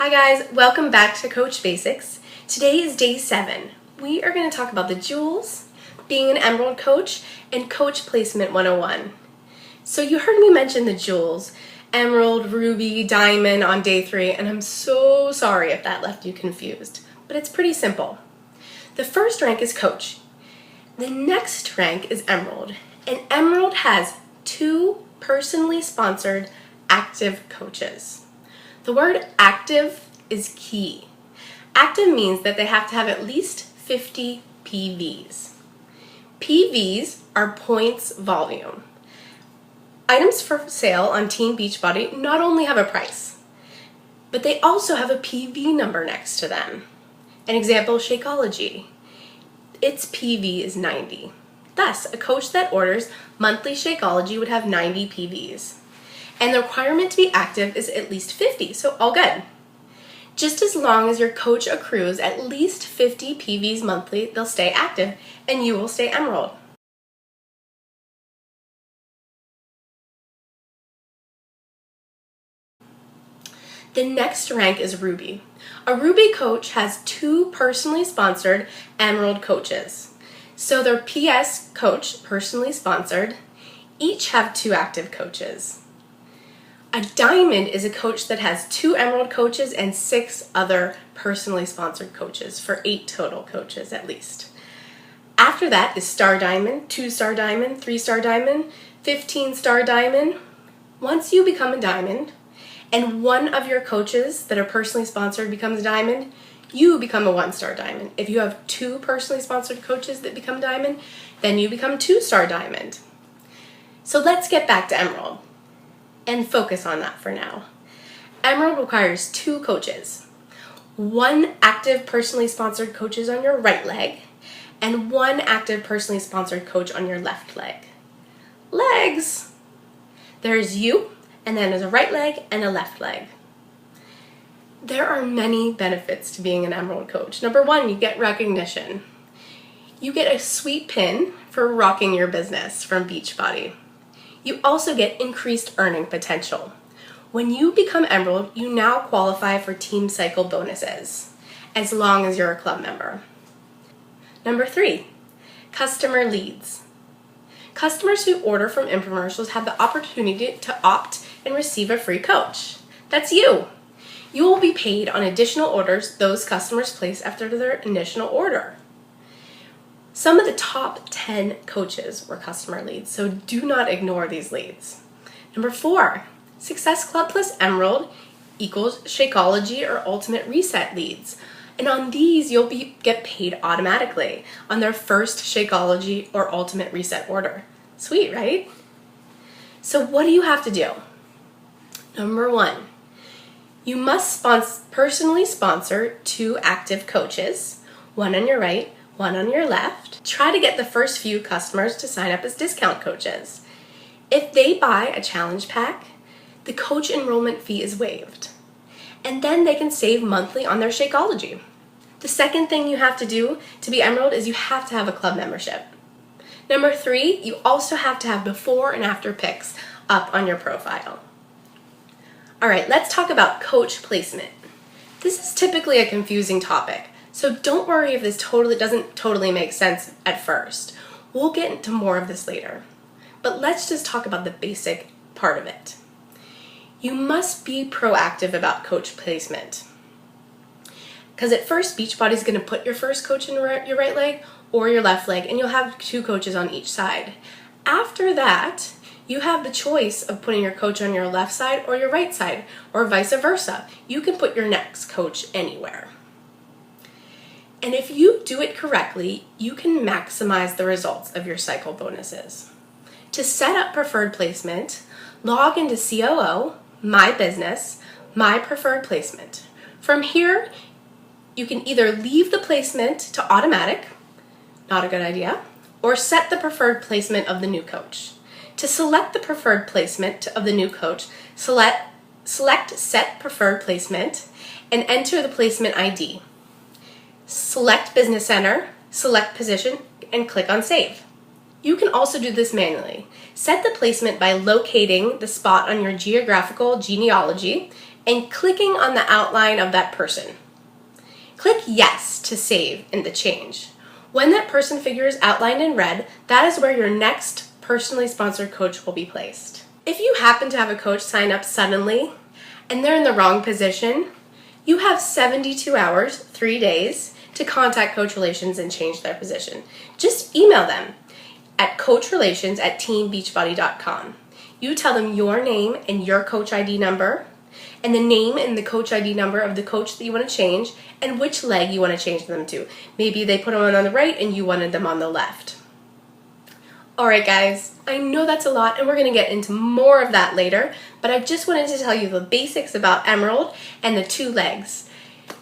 Hi guys, welcome back to Coach Basics. Today is day 7. We are going to talk about the jewels, being an Emerald coach, and Coach Placement 101. So you heard me mention the jewels, Emerald, Ruby, Diamond on day 3, and I'm so sorry if that left you confused, but it's pretty simple. The first rank is Coach. The next rank is Emerald, and Emerald has 2 personally sponsored active coaches. The word active is key. Active means that they have to have at least 50 PVs. PVs are points volume. Items for sale on Team Beachbody not only have a price, but they also have a PV number next to them. An example, Shakeology. Its PV is 90. Thus, a coach that orders monthly Shakeology would have 90 PVs. And the requirement to be active is at least 50, so all good. Just as long as your coach accrues at least 50 PVs monthly, they'll stay active and you will stay Emerald. The next rank is Ruby. A Ruby coach has 2 personally sponsored Emerald coaches. So their PS coach, personally sponsored, each have 2 active coaches. A Diamond is a coach that has 2 Emerald coaches and 6 other personally sponsored coaches, for 8 total coaches at least. After that is Star Diamond, 2-star Diamond, 3-star Diamond, 15-star Diamond. Once you become a Diamond and one of your coaches that are personally sponsored becomes a Diamond, you become a 1-star Diamond. If you have 2 personally sponsored coaches that become Diamond, then you become 2-star Diamond. So let's get back to Emerald and focus on that for now. Emerald requires 2 coaches. 1 active personally sponsored coach is on your right leg, and 1 active personally sponsored coach on your left leg. Legs! There's you, and then there's a right leg and a left leg. There are many benefits to being an Emerald coach. Number 1, you get recognition. You get a sweet pin for rocking your business from Beachbody. You also get increased earning potential. When you become Emerald, you now qualify for team cycle bonuses, as long as you're a club member. Number 3, customer leads. Customers who order from infomercials have the opportunity to opt and receive a free coach. That's you. You will be paid on additional orders those customers place after their initial order. Some of the top 10 coaches were customer leads, so do not ignore these leads. Number 4, Success Club plus Emerald equals Shakeology or Ultimate Reset leads. And on these, you'll get paid automatically on their first Shakeology or Ultimate Reset order. Sweet, right? So what do you have to do? Number 1, you must personally sponsor 2 active coaches, 1 on your right, 1 on your left. Try to get the first few customers to sign up as discount coaches. If they buy a challenge pack, the coach enrollment fee is waived. And then they can save monthly on their Shakeology. The second thing you have to do to be Emerald is you have to have a club membership. Number 3, you also have to have before and after pics up on your profile. All right, let's talk about coach placement. This is typically a confusing topic, so don't worry if this doesn't totally make sense at first. We'll get into more of this later. But let's just talk about the basic part of it. You must be proactive about coach placement. Because at first, Beachbody is going to put your first coach in your right leg or your left leg, and you'll have 2 coaches on each side. After that, you have the choice of putting your coach on your left side or your right side, or vice versa. You can put your next coach anywhere. And if you do it correctly, you can maximize the results of your cycle bonuses. To set up preferred placement, log into COO, My Business, My Preferred Placement. From here, you can either leave the placement to automatic, not a good idea, or set the preferred placement of the new coach. To select the preferred placement of the new coach, select Set Preferred Placement and enter the placement ID. Select Business Center, select Position, and click on Save. You can also do this manually. Set the placement by locating the spot on your geographical genealogy and clicking on the outline of that person. Click Yes to save and to change. When that person figure is outlined in red, that is where your next personally sponsored coach will be placed. If you happen to have a coach sign up suddenly and they're in the wrong position, you have 72 hours, 3 days, to contact Coach Relations and change their position. Just email them at coachrelations@teambeachbody.com. You tell them your name and your coach ID number, and the name and the coach ID number of the coach that you want to change, and which leg you want to change them to. Maybe they put them on the right and you wanted them on the left. Alright guys, I know that's a lot and we're going to get into more of that later, but I just wanted to tell you the basics about Emerald and the 2 legs.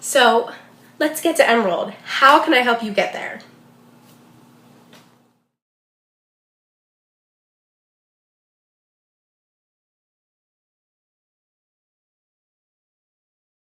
So let's get to Emerald. How can I help you get there?